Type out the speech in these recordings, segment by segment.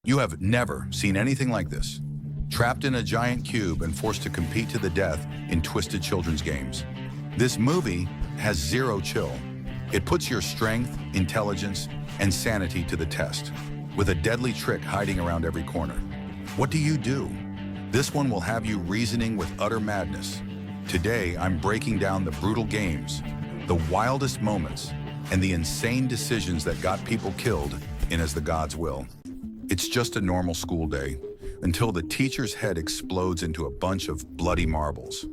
You have never seen anything like this. Trapped in a giant cube and forced to compete to the death in twisted children's games. This movie has zero chill. It puts your strength, intelligence, and sanity to the test, with a deadly trick hiding around every corner. What do you do? This one will have you reasoning with utter madness. Today, I'm breaking down the brutal games, the wildest moments, and the insane decisions that got people killed in As the Gods Will. It's just a normal school day, until the teacher's head explodes into a bunch of bloody marbles.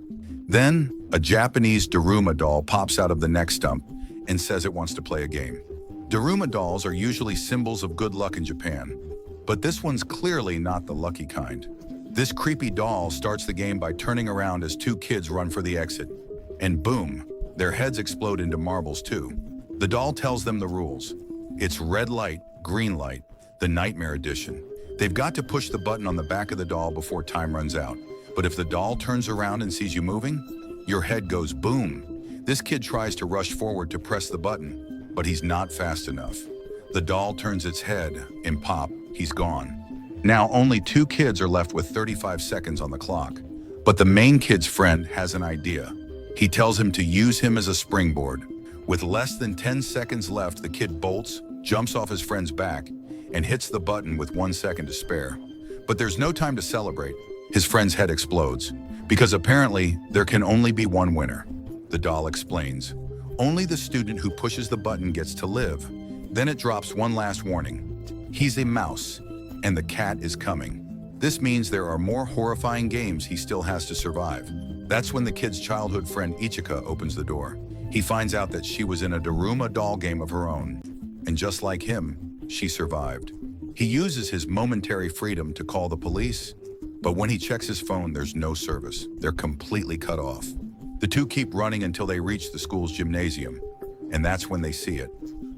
Then, a Japanese Daruma doll pops out of the neck stump and says it wants to play a game. Daruma dolls are usually symbols of good luck in Japan, but this one's clearly not the lucky kind. This creepy doll starts the game by turning around as two kids run for the exit, and boom, their heads explode into marbles too. The doll tells them the rules. It's red light, green light, the Nightmare Edition. They've got to push the button on the back of the doll before time runs out. But if the doll turns around and sees you moving, your head goes boom. This kid tries to rush forward to press the button, but he's not fast enough. The doll turns its head, and pop, he's gone. Now only two kids are left with 35 seconds on the clock. But the main kid's friend has an idea. He tells him to use him as a springboard. With less than 10 seconds left, the kid bolts, jumps off his friend's back, and hits the button with 1 second to spare. But there's no time to celebrate. His friend's head explodes, because apparently there can only be one winner. The doll explains. Only the student who pushes the button gets to live. Then it drops one last warning. He's a mouse, and the cat is coming. This means there are more horrifying games he still has to survive. That's when the kid's childhood friend Ichika opens the door. He finds out that she was in a Daruma doll game of her own, and just like him, she survived. He uses his momentary freedom to call the police, but when he checks his phone, there's no service. They're completely cut off. The two keep running until they reach the school's gymnasium, and that's when they see it.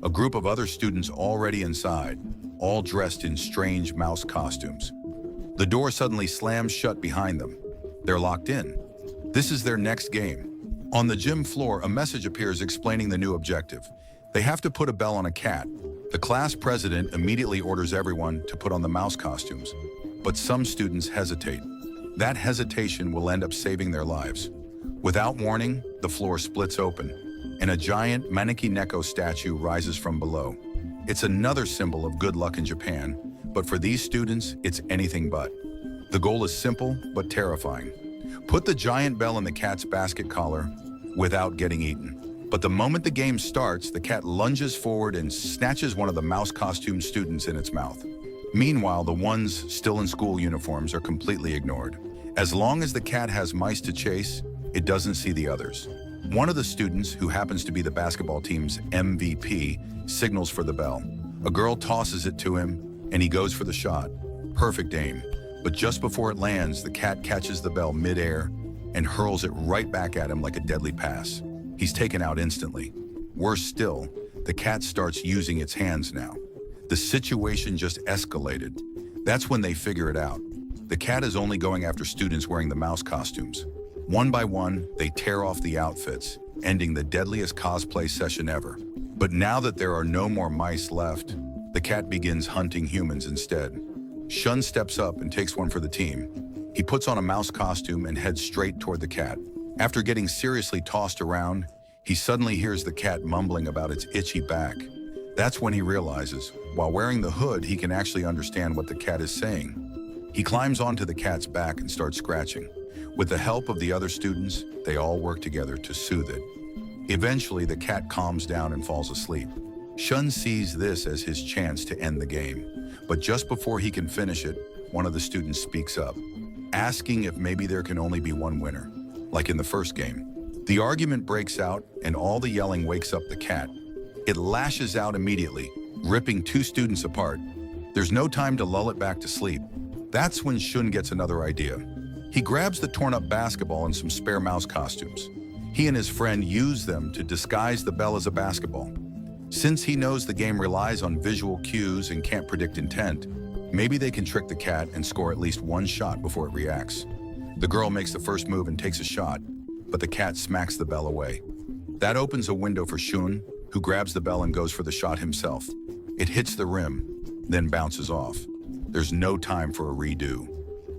A group of other students already inside, all dressed in strange mouse costumes. The door suddenly slams shut behind them. They're locked in. This is their next game. On the gym floor, a message appears explaining the new objective. They have to put a bell on a cat. The class president immediately orders everyone to put on the mouse costumes, but some students hesitate. That hesitation will end up saving their lives. Without warning, the floor splits open, and a giant Maneki Neko statue rises from below. It's another symbol of good luck in Japan, but for these students, it's anything but. The goal is simple, but terrifying. Put the giant bell in the cat's basket collar without getting eaten. But the moment the game starts, the cat lunges forward and snatches one of the mouse costume students in its mouth. Meanwhile, the ones still in school uniforms are completely ignored. As long as the cat has mice to chase, it doesn't see the others. One of the students, who happens to be the basketball team's MVP, signals for the bell. A girl tosses it to him, and he goes for the shot. Perfect aim. But just before it lands, the cat catches the bell mid-air and hurls it right back at him like a deadly pass. He's taken out instantly. Worse still, the cat starts using its hands now. The situation just escalated. That's when they figure it out. The cat is only going after students wearing the mouse costumes. One by one, they tear off the outfits, ending the deadliest cosplay session ever. But now that there are no more mice left, the cat begins hunting humans instead. Shun steps up and takes one for the team. He puts on a mouse costume and heads straight toward the cat. After getting seriously tossed around, he suddenly hears the cat mumbling about its itchy back. That's when he realizes, while wearing the hood, he can actually understand what the cat is saying. He climbs onto the cat's back and starts scratching. With the help of the other students, they all work together to soothe it. Eventually, the cat calms down and falls asleep. Shun sees this as his chance to end the game. But just before he can finish it, one of the students speaks up, asking if maybe there can only be one winner, like in the first game. The argument breaks out, and all the yelling wakes up the cat. It lashes out immediately, ripping two students apart. There's no time to lull it back to sleep. That's when Shun gets another idea. He grabs the torn-up basketball and some spare mouse costumes. He and his friend use them to disguise the bell as a basketball. Since he knows the game relies on visual cues and can't predict intent, maybe they can trick the cat and score at least one shot before it reacts. The girl makes the first move and takes a shot, but the cat smacks the bell away. That opens a window for Shun, who grabs the bell and goes for the shot himself. It hits the rim, then bounces off. There's no time for a redo.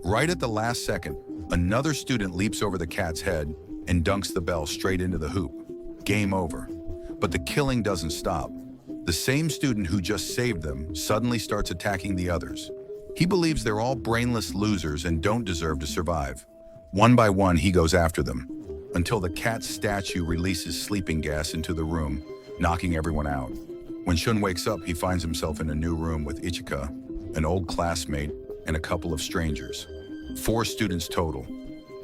Right at the last second, another student leaps over the cat's head and dunks the bell straight into the hoop. Game over. But the killing doesn't stop. The same student who just saved them suddenly starts attacking the others. He believes they're all brainless losers and don't deserve to survive. One by one, he goes after them, until the cat's statue releases sleeping gas into the room, knocking everyone out. When Shun wakes up, he finds himself in a new room with Ichika, an old classmate, and a couple of strangers. 4 students total.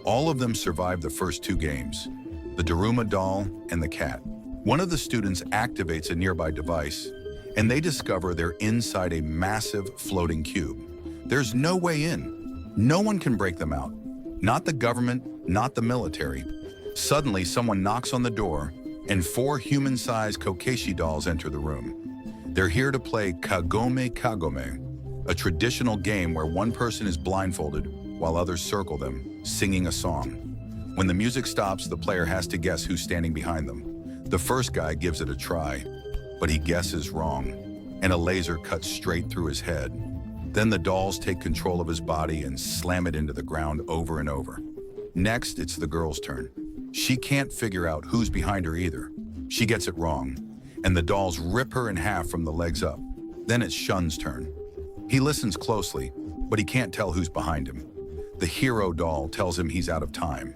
All of them survived the first 2 games, the Daruma doll and the cat. One of the students activates a nearby device, and they discover they're inside a massive floating cube. There's no way in. No one can break them out. Not the government, not the military. Suddenly, someone knocks on the door, and 4 human-sized kokeshi dolls enter the room. They're here to play Kagome Kagome, a traditional game where one person is blindfolded while others circle them, singing a song. When the music stops, the player has to guess who's standing behind them. The first guy gives it a try, but he guesses wrong, and a laser cuts straight through his head. Then the dolls take control of his body and slam it into the ground over and over. Next, it's the girl's turn. She can't figure out who's behind her either. She gets it wrong, and the dolls rip her in half from the legs up. Then it's Shun's turn. He listens closely, but he can't tell who's behind him. The hero doll tells him he's out of time.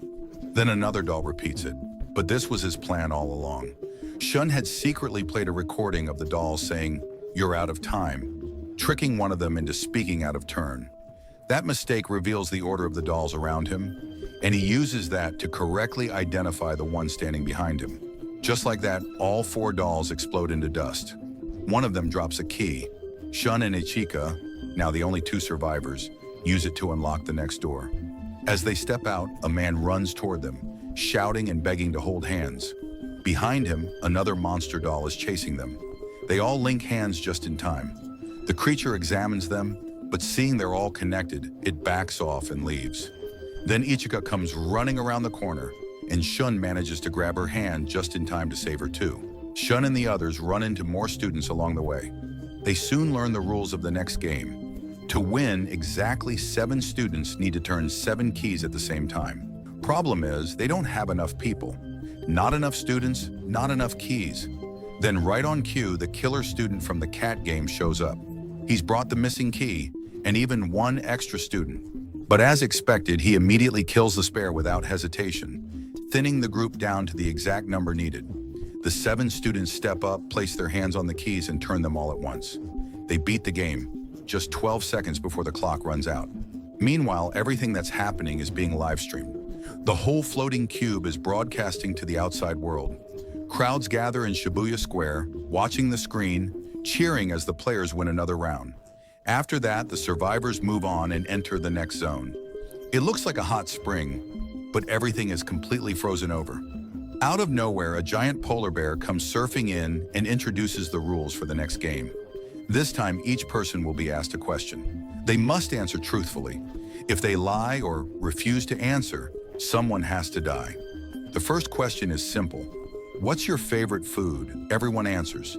Then another doll repeats it, but this was his plan all along. Shun had secretly played a recording of the dolls saying, "You're out of time," tricking one of them into speaking out of turn. That mistake reveals the order of the dolls around him, and he uses that to correctly identify the one standing behind him. Just like that, all 4 dolls explode into dust. One of them drops a key. Shun and Ichika, now the only 2 survivors, use it to unlock the next door. As they step out, a man runs toward them, shouting and begging to hold hands. Behind him, another monster doll is chasing them. They all link hands just in time. The creature examines them, but seeing they're all connected, it backs off and leaves. Then Ichika comes running around the corner, and Shun manages to grab her hand just in time to save her too. Shun and the others run into more students along the way. They soon learn the rules of the next game. To win, exactly 7 students need to turn 7 keys at the same time. Problem is, they don't have enough people. Not enough students, not enough keys. Then right on cue, the killer student from the cat game shows up. He's brought the missing key, and even 1 extra student. But as expected, he immediately kills the spare without hesitation, thinning the group down to the exact number needed. The 7 students step up, place their hands on the keys, and turn them all at once. They beat the game, just 12 seconds before the clock runs out. Meanwhile, everything that's happening is being live-streamed. The whole floating cube is broadcasting to the outside world. Crowds gather in Shibuya Square, watching the screen, cheering as the players win another round. After that, the survivors move on and enter the next zone. It looks like a hot spring, but everything is completely frozen over. Out of nowhere, a giant polar bear comes surfing in and introduces the rules for the next game. This time, each person will be asked a question. They must answer truthfully. If they lie or refuse to answer, someone has to die. The first question is simple. What's your favorite food? Everyone answers.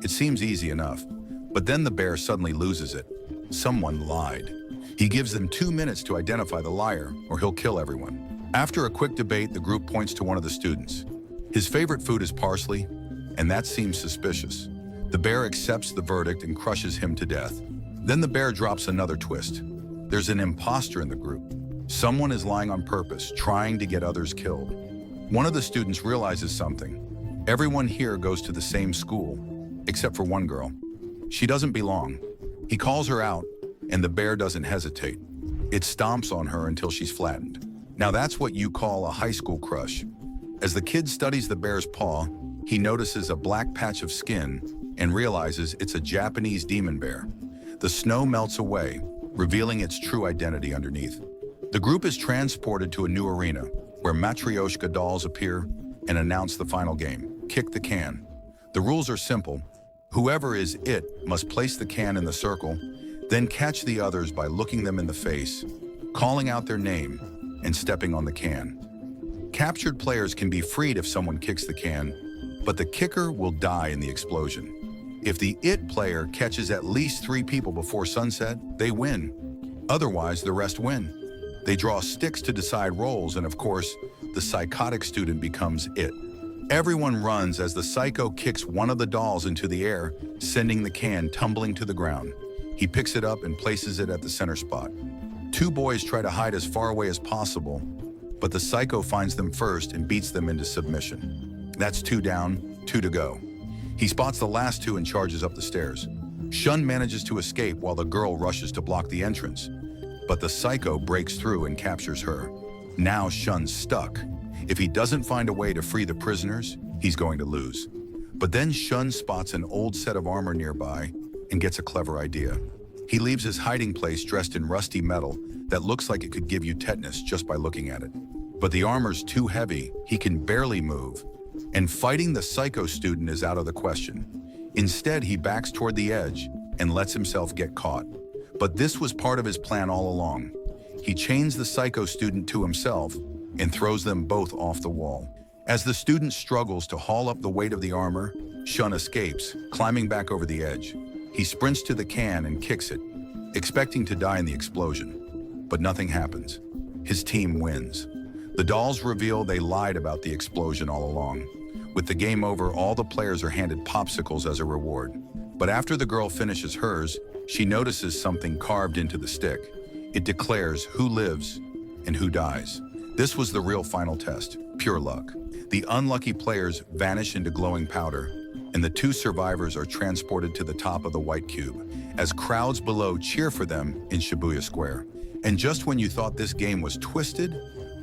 It seems easy enough, but then the bear suddenly loses it. Someone lied. He gives them 2 minutes to identify the liar, or he'll kill everyone. After a quick debate, the group points to one of the students. His favorite food is parsley, and that seems suspicious. The bear accepts the verdict and crushes him to death. Then the bear drops another twist. There's an imposter in the group. Someone is lying on purpose, trying to get others killed. One of the students realizes something. Everyone here goes to the same school, except for one girl. She doesn't belong. He calls her out, and the bear doesn't hesitate. It stomps on her until she's flattened. Now that's what you call a high school crush. As the kid studies the bear's paw, he notices a black patch of skin and realizes it's a Japanese demon bear. The snow melts away, revealing its true identity underneath. The group is transported to a new arena, where Matryoshka dolls appear and announce the final game, Kick the Can. The rules are simple. Whoever is it must place the can in the circle, then catch the others by looking them in the face, calling out their name, and stepping on the can. Captured players can be freed if someone kicks the can, but the kicker will die in the explosion. If the It player catches at least 3 people before sunset, they win. Otherwise, the rest win. They draw sticks to decide roles, and of course, the psychotic student becomes It. Everyone runs as the psycho kicks one of the dolls into the air, sending the can tumbling to the ground. He picks it up and places it at the center spot. 2 boys try to hide as far away as possible, but the psycho finds them first and beats them into submission. That's 2 down, 2 to go. He spots the last 2 and charges up the stairs. Shun manages to escape while the girl rushes to block the entrance, but the psycho breaks through and captures her. Now Shun's stuck. If he doesn't find a way to free the prisoners, he's going to lose. But then Shun spots an old set of armor nearby and gets a clever idea. He leaves his hiding place dressed in rusty metal that looks like it could give you tetanus just by looking at it. But the armor's too heavy, he can barely move, and fighting the psycho student is out of the question. Instead, he backs toward the edge and lets himself get caught. But this was part of his plan all along. He chains the psycho student to himself and throws them both off the wall. As the student struggles to haul up the weight of the armor, Shun escapes, climbing back over the edge. He sprints to the can and kicks it, expecting to die in the explosion. But nothing happens. His team wins. The dolls reveal they lied about the explosion all along. With the game over, all the players are handed popsicles as a reward. But after the girl finishes hers, she notices something carved into the stick. It declares who lives and who dies. This was the real final test, pure luck. The unlucky players vanish into glowing powder, and the 2 survivors are transported to the top of the white cube, as crowds below cheer for them in Shibuya Square. And just when you thought this game was twisted,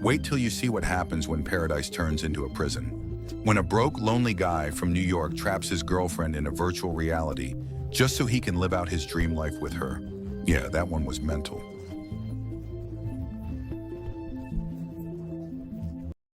wait till you see what happens when paradise turns into a prison. When a broke, lonely guy from New York traps his girlfriend in a virtual reality just so he can live out his dream life with her. Yeah, that one was mental.